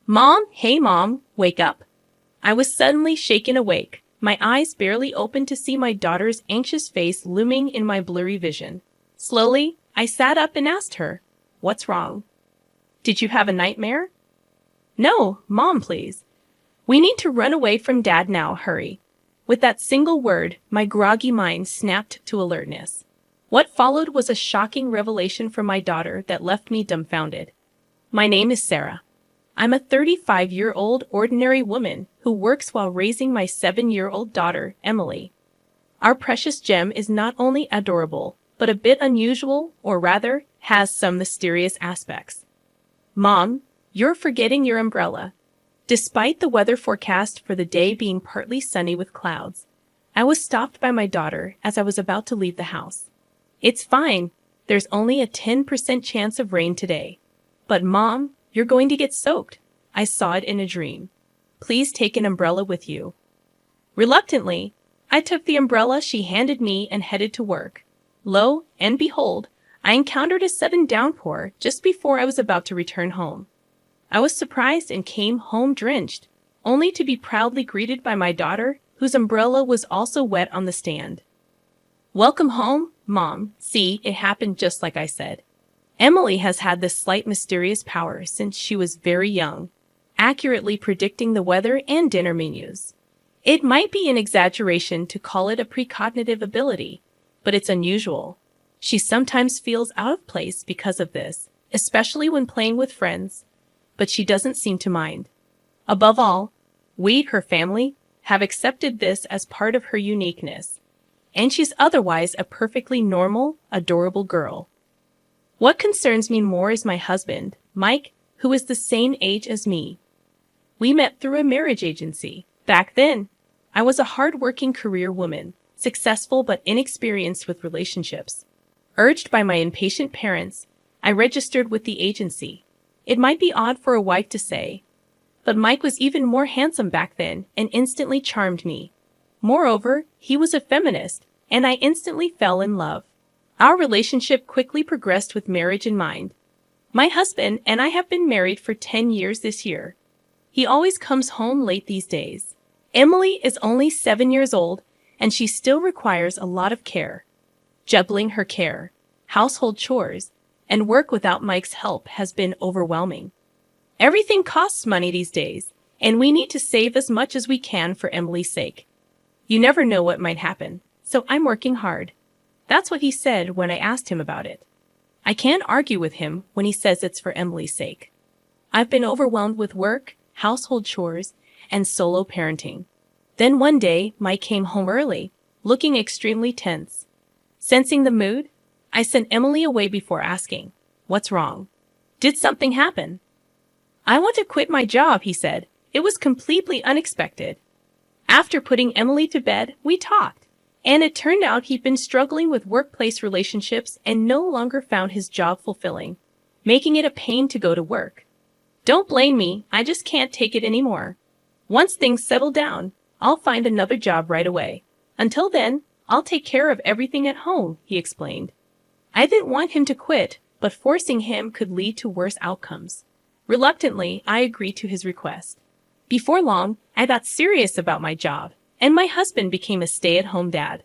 Mom, hey mom, wake up. I was suddenly shaken awake, my eyes barely open to see my daughter's anxious face looming in my blurry vision. Slowly, I sat up and asked her, "What's wrong? Did you have a nightmare?" "No, Mom, please. We need to run away from Dad now, hurry." With that single word, my groggy mind snapped to alertness. What followed was a shocking revelation from my daughter that left me dumbfounded. My name is Sarah. I'm a 35-year-old ordinary woman who works while raising my 7-year-old daughter, Emily. Our precious gem is not only adorable, but a bit unusual, or rather, has some mysterious aspects. Mom, you're forgetting your umbrella. Despite the weather forecast for the day being partly sunny with clouds, I was stopped by my daughter as I was about to leave the house. "It's fine. There's only a 10% chance of rain today. But Mom, you're going to get soaked. I saw it in a dream. Please take an umbrella with you." Reluctantly, I took the umbrella she handed me and headed to work. Lo and behold, I encountered a sudden downpour just before I was about to return home. I was surprised and came home drenched, only to be proudly greeted by my daughter, whose umbrella was also wet on the stand. "Welcome home, Mom. See, it happened just like I said." Emily has had this slight mysterious power since she was very young, accurately predicting the weather and dinner menus. It might be an exaggeration to call it a precognitive ability, but it's unusual. She sometimes feels out of place because of this, especially when playing with friends, but she doesn't seem to mind. Above all, we, her family, have accepted this as part of her uniqueness, and she's otherwise a perfectly normal, adorable girl. What concerns me more is my husband, Mike, who is the same age as me. We met through a marriage agency. Back then, I was a hard-working career woman, successful but inexperienced with relationships. Urged by my impatient parents, I registered with the agency. It might be odd for a wife to say, but Mike was even more handsome back then and instantly charmed me. Moreover, he was a feminist, and I instantly fell in love. Our relationship quickly progressed with marriage in mind. My husband and I have been married for 10 years this year. He always comes home late these days. Emily is only 7 years old, and she still requires a lot of care. Juggling her care, household chores, and work without Mike's help has been overwhelming. Everything costs money these days, and we need to save as much as we can for Emily's sake. You never know what might happen, so I'm working hard. That's what he said when I asked him about it. I can't argue with him when he says it's for Emily's sake. I've been overwhelmed with work, household chores, and solo parenting. Then one day, Mike came home early, looking extremely tense. Sensing the mood, I sent Emily away before asking, "What's wrong? Did something happen?" "I want to quit my job," he said. It was completely unexpected. After putting Emily to bed, we talked, and it turned out he'd been struggling with workplace relationships and no longer found his job fulfilling, making it a pain to go to work. "Don't blame me, I just can't take it anymore. Once things settle down, I'll find another job right away. Until then, I'll take care of everything at home," he explained. I didn't want him to quit, but forcing him could lead to worse outcomes. Reluctantly, I agreed to his request. Before long, I got serious about my job, and my husband became a stay-at-home dad.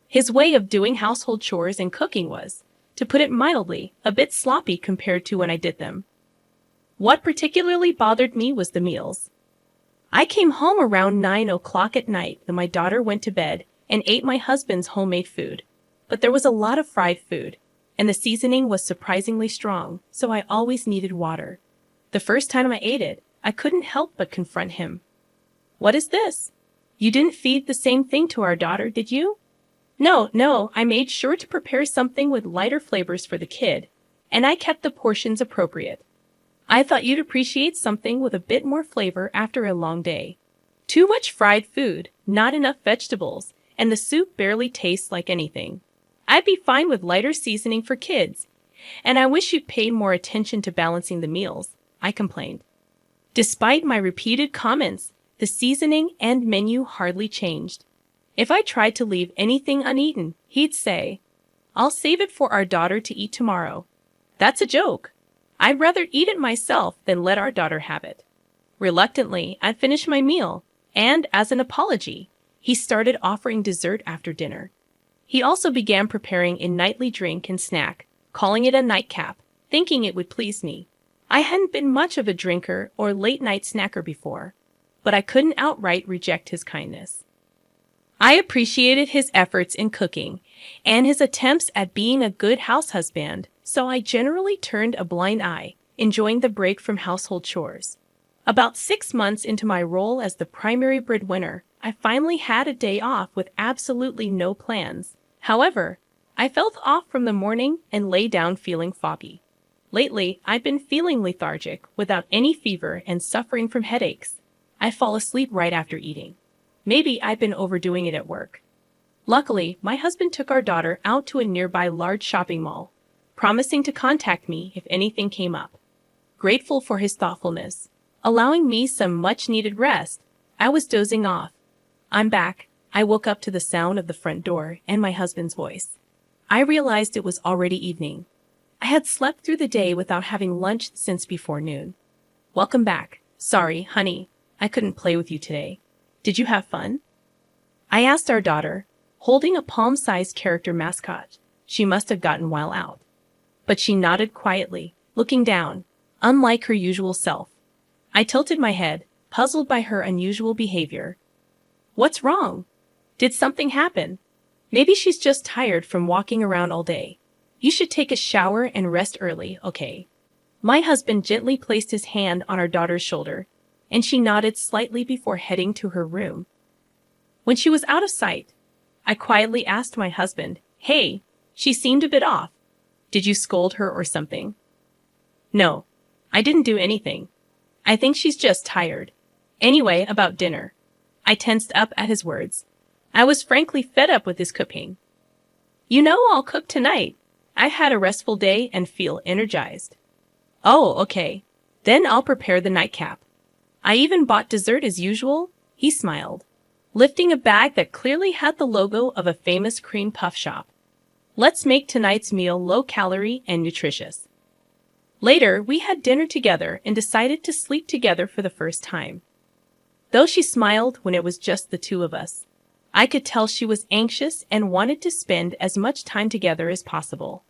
His way of doing household chores and cooking was, to put it mildly, a bit sloppy compared to when I did them. What particularly bothered me was the meals. I came home around 9 o'clock at night when my daughter went to bed and ate my husband's homemade food. But there was a lot of fried food, and the seasoning was surprisingly strong, so I always needed water. The first time I ate it, I couldn't help but confront him. "What is this? You didn't feed the same thing to our daughter, did you?" No, I made sure to prepare something with lighter flavors for the kid, and I kept the portions appropriate. I thought you'd appreciate something with a bit more flavor after a long day. Too much fried food, not enough vegetables, and the soup barely tastes like anything. I'd be fine with lighter seasoning for kids, and I wish you'd paid more attention to balancing the meals, I complained. Despite my repeated comments, the seasoning and menu hardly changed. If I tried to leave anything uneaten, he'd say, "I'll save it for our daughter to eat tomorrow." That's a joke. I'd rather eat it myself than let our daughter have it. Reluctantly, I finished my meal, and as an apology, he started offering dessert after dinner. He also began preparing a nightly drink and snack, calling it a nightcap, thinking it would please me. I hadn't been much of a drinker or late-night snacker before, but I couldn't outright reject his kindness. I appreciated his efforts in cooking and his attempts at being a good house husband, so I generally turned a blind eye, enjoying the break from household chores. About 6 months into my role as the primary breadwinner, I finally had a day off with absolutely no plans. However, I felt off from the morning and lay down feeling foggy. Lately, I've been feeling lethargic, without any fever and suffering from headaches. I fall asleep right after eating. Maybe I've been overdoing it at work. Luckily, my husband took our daughter out to a nearby large shopping mall, promising to contact me if anything came up. Grateful for his thoughtfulness, allowing me some much-needed rest, I was dozing off. I'm back. I woke up to the sound of the front door and my husband's voice. I realized it was already evening. I had slept through the day without having lunch since before noon. Welcome back. Sorry, honey, I couldn't play with you today. Did you have fun? I asked our daughter, holding a palm-sized character mascot. She must have gotten well out. But she nodded quietly, looking down, unlike her usual self. I tilted my head, puzzled by her unusual behavior. What's wrong? Did something happen? Maybe she's just tired from walking around all day. You should take a shower and rest early, okay? My husband gently placed his hand on our daughter's shoulder, and she nodded slightly before heading to her room. When she was out of sight, I quietly asked my husband, "Hey, she seemed a bit off. Did you scold her or something?" "No, I didn't do anything. I think she's just tired. Anyway, about dinner." I tensed up at his words. I was frankly fed up with his cooking. "You know I'll cook tonight. I had a restful day and feel energized." "Oh, okay. Then I'll prepare the nightcap. I even bought dessert as usual," he smiled, lifting a bag that clearly had the logo of a famous cream puff shop. "Let's make tonight's meal low-calorie and nutritious." Later, we had dinner together and decided to sleep together for the first time. Though she smiled when it was just the two of us, I could tell she was anxious and wanted to spend as much time together as possible.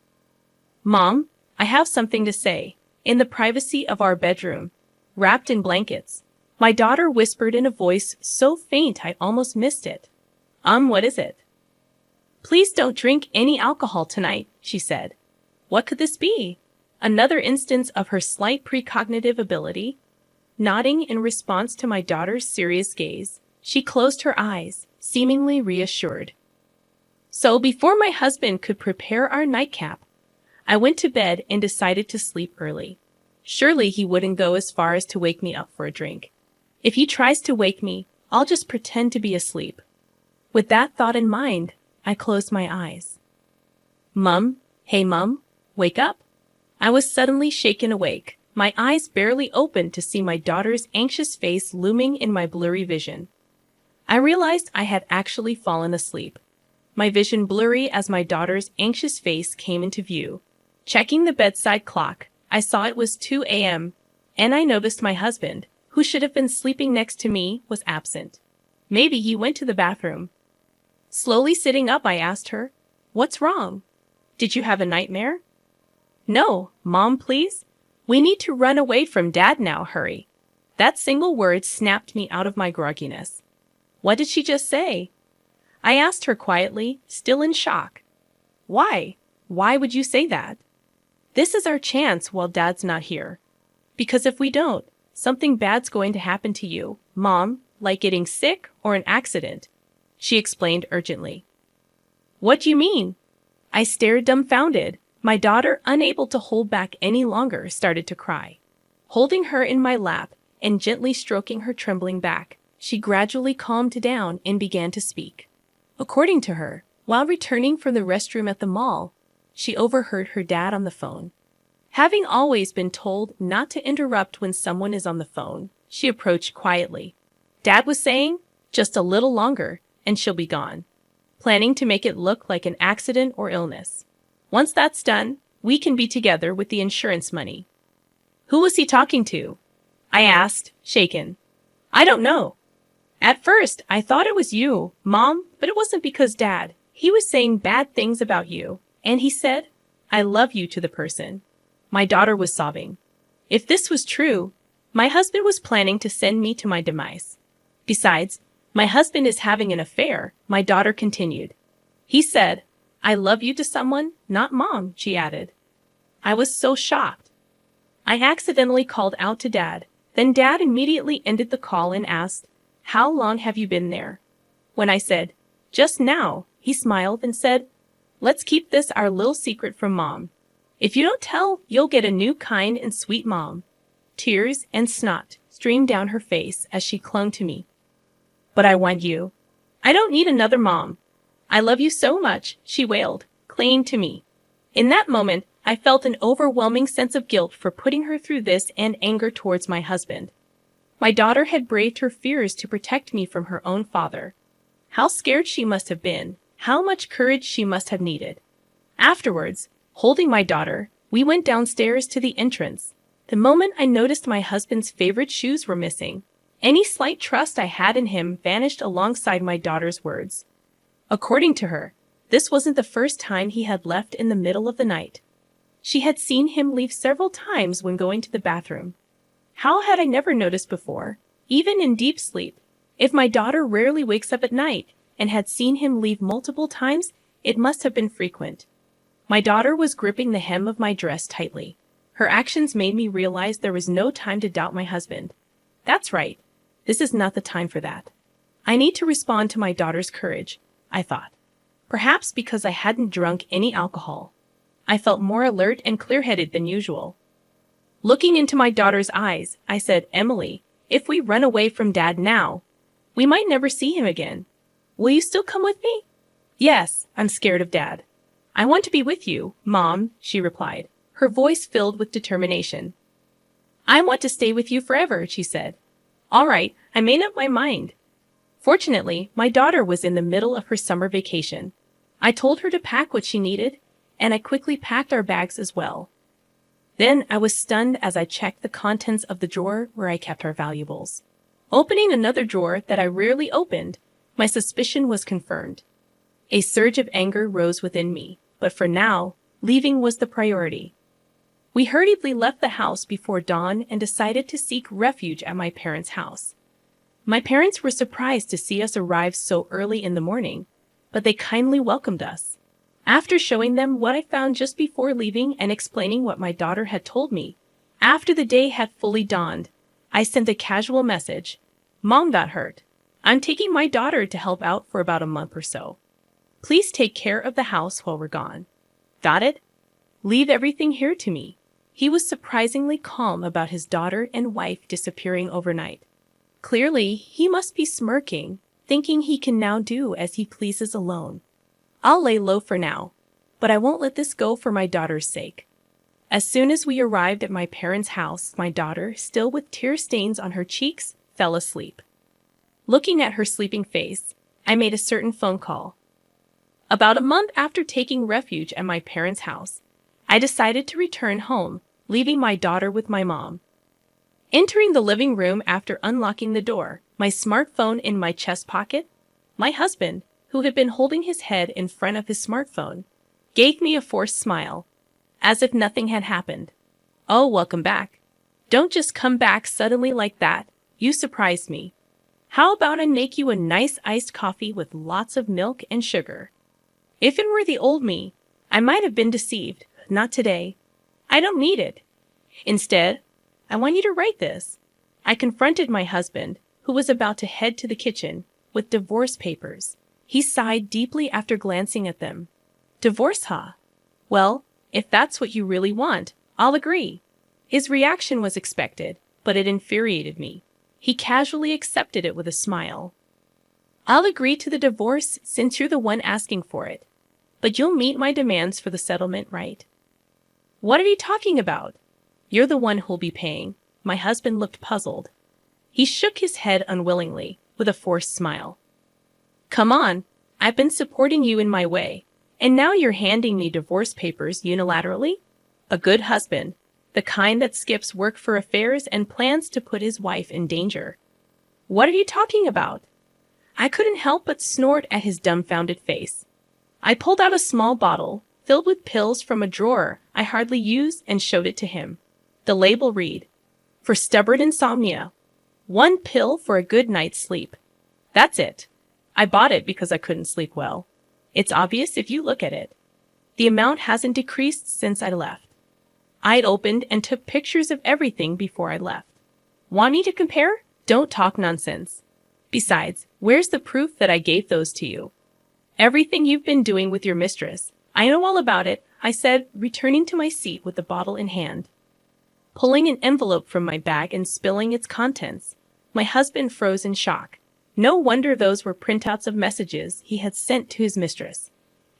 "Mom, I have something to say." In the privacy of our bedroom, wrapped in blankets, my daughter whispered in a voice so faint I almost missed it. What is it?" "Please don't drink any alcohol tonight," she said. What could this be? Another instance of her slight precognitive ability? Nodding in response to my daughter's serious gaze, she closed her eyes, seemingly reassured. So before my husband could prepare our nightcap, I went to bed and decided to sleep early. Surely he wouldn't go as far as to wake me up for a drink. If he tries to wake me, I'll just pretend to be asleep. With that thought in mind, I closed my eyes. "Mum, hey Mum, wake up." I was suddenly shaken awake, my eyes barely opened to see my daughter's anxious face looming in my blurry vision. I realized I had actually fallen asleep, my vision blurry as my daughter's anxious face came into view. Checking the bedside clock, I saw it was 2 a.m., and I noticed my husband, who should have been sleeping next to me, was absent. Maybe he went to the bathroom. Slowly sitting up, I asked her, "What's wrong? Did you have a nightmare?" "No, Mom, please. We need to run away from Dad now, hurry." That single word snapped me out of my grogginess. What did she just say? I asked her quietly, still in shock. Why? Why would you say that? This is our chance while Dad's not here. Because if we don't, something bad's going to happen to you, Mom, like getting sick or an accident, she explained urgently. What do you mean? I stared dumbfounded. My daughter, unable to hold back any longer, started to cry. Holding her in my lap and gently stroking her trembling back, she gradually calmed down and began to speak. According to her, while returning from the restroom at the mall, she overheard her dad on the phone. Having always been told not to interrupt when someone is on the phone, she approached quietly. Dad was saying, "Just a little longer, and she'll be gone," planning to make it look like an accident or illness. "Once that's done, we can be together with the insurance money." Who was he talking to? I asked, shaken. I don't know. At first, I thought it was you, Mom, but it wasn't because Dad. He was saying bad things about you, and he said, I love you to the person. My daughter was sobbing. If this was true, my husband was planning to send me to my demise. Besides, my husband is having an affair, my daughter continued. He said, I love you to someone, not Mom, she added. I was so shocked. I accidentally called out to Dad. Then Dad immediately ended the call and asked, How long have you been there? When I said, Just now, he smiled and said, Let's keep this our little secret from Mom. If you don't tell, you'll get a new kind and sweet mom. Tears and snot streamed down her face as she clung to me. But I want you. I don't need another mom. I love you so much, she wailed, clinging to me. In that moment, I felt an overwhelming sense of guilt for putting her through this and anger towards my husband. My daughter had braved her fears to protect me from her own father. How scared she must have been, how much courage she must have needed. Afterwards, holding my daughter, we went downstairs to the entrance. The moment I noticed my husband's favorite shoes were missing, any slight trust I had in him vanished alongside my daughter's words. According to her, this wasn't the first time he had left in the middle of the night. She had seen him leave several times when going to the bathroom. How had I never noticed before, even in deep sleep? If my daughter rarely wakes up at night and had seen him leave multiple times, it must have been frequent. My daughter was gripping the hem of my dress tightly. Her actions made me realize there was no time to doubt my husband. That's right. This is not the time for that. I need to respond to my daughter's courage, I thought. Perhaps because I hadn't drunk any alcohol. I felt more alert and clear-headed than usual. Looking into my daughter's eyes, I said, Emily, if we run away from Dad now, we might never see him again. Will you still come with me? Yes, I'm scared of Dad. I want to be with you, Mom, she replied, her voice filled with determination. I want to stay with you forever, she said. All right, I made up my mind. Fortunately, my daughter was in the middle of her summer vacation. I told her to pack what she needed, and I quickly packed our bags as well. Then I was stunned as I checked the contents of the drawer where I kept our valuables. Opening another drawer that I rarely opened, my suspicion was confirmed. A surge of anger rose within me, but for now, leaving was the priority. We hurriedly left the house before dawn and decided to seek refuge at my parents' house. My parents were surprised to see us arrive so early in the morning, but they kindly welcomed us. After showing them what I found just before leaving and explaining what my daughter had told me, after the day had fully dawned, I sent a casual message. Mom got hurt. I'm taking my daughter to help out for about a month or so. Please take care of the house while we're gone. Got it? Leave everything here to me. He was surprisingly calm about his daughter and wife disappearing overnight. Clearly, he must be smirking, thinking he can now do as he pleases alone. I'll lay low for now, but I won't let this go for my daughter's sake. As soon as we arrived at my parents' house, my daughter, still with tear stains on her cheeks, fell asleep. Looking at her sleeping face, I made a certain phone call. About a month after taking refuge at my parents' house, I decided to return home, leaving my daughter with my mom. Entering the living room after unlocking the door, my smartphone in my chest pocket, my husband, who had been holding his head in front of his smartphone, gave me a forced smile, as if nothing had happened. Oh, welcome back. Don't just come back suddenly like that. You surprised me. How about I make you a nice iced coffee with lots of milk and sugar? If it were the old me, I might have been deceived. Not today. I don't need it. Instead, I want you to write this. I confronted my husband, who was about to head to the kitchen, with divorce papers. He sighed deeply after glancing at them. Divorce, huh? Well, if that's what you really want, I'll agree. His reaction was expected, but it infuriated me. He casually accepted it with a smile. I'll agree to the divorce since you're the one asking for it. But you'll meet my demands for the settlement, right? What are you talking about? You're the one who'll be paying. My husband looked puzzled. He shook his head unwillingly, with a forced smile. Come on, I've been supporting you in my way, and now you're handing me divorce papers unilaterally? A good husband. The kind that skips work for affairs and plans to put his wife in danger. What are you talking about? I couldn't help but snort at his dumbfounded face. I pulled out a small bottle, filled with pills from a drawer I hardly used, and showed it to him. The label read, "For stubborn insomnia. 1 pill for a good night's sleep." That's it. I bought it because I couldn't sleep well. It's obvious if you look at it. The amount hasn't decreased since I left. I'd opened and took pictures of everything before I left. Want me to compare? Don't talk nonsense. Besides, where's the proof that I gave those to you? Everything you've been doing with your mistress. I know all about it, I said, returning to my seat with the bottle in hand. Pulling an envelope from my bag and spilling its contents. My husband froze in shock. No wonder those were printouts of messages he had sent to his mistress.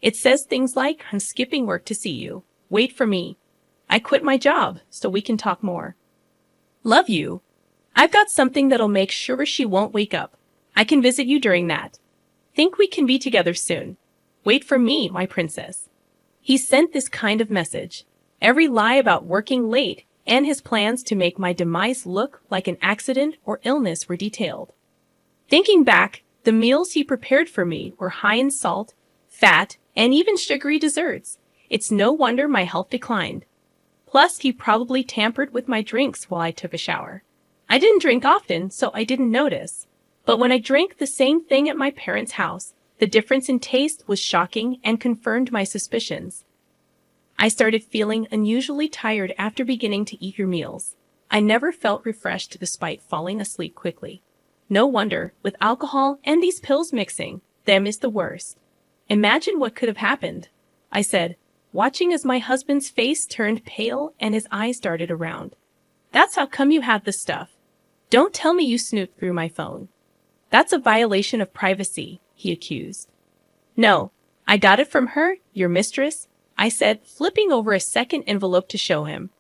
It says things like, "I'm skipping work to see you. Wait for me. I quit my job so we can talk more. Love you. I've got something that'll make sure she won't wake up. I can visit you during that. Think we can be together soon. Wait for me, my princess." He sent this kind of message. Every lie about working late and his plans to make my demise look like an accident or illness were detailed. Thinking back, the meals he prepared for me were high in salt, fat, and even sugary desserts. It's no wonder my health declined. Plus, he probably tampered with my drinks while I took a shower. I didn't drink often, so I didn't notice. But when I drank the same thing at my parents' house, the difference in taste was shocking and confirmed my suspicions. I started feeling unusually tired after beginning to eat your meals. I never felt refreshed despite falling asleep quickly. No wonder, with alcohol and these pills mixing, them is the worst. Imagine what could have happened, I said, watching as my husband's face turned pale and his eyes darted around. That's how come you have the stuff. Don't tell me you snooped through my phone. That's a violation of privacy, he accused. No, I got it from her, your mistress, I said, flipping over a second envelope to show him.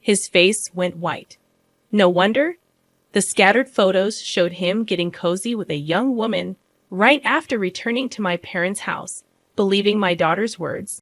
His face went white. No wonder. The scattered photos showed him getting cozy with a young woman right after returning to my parents' house, believing my daughter's words.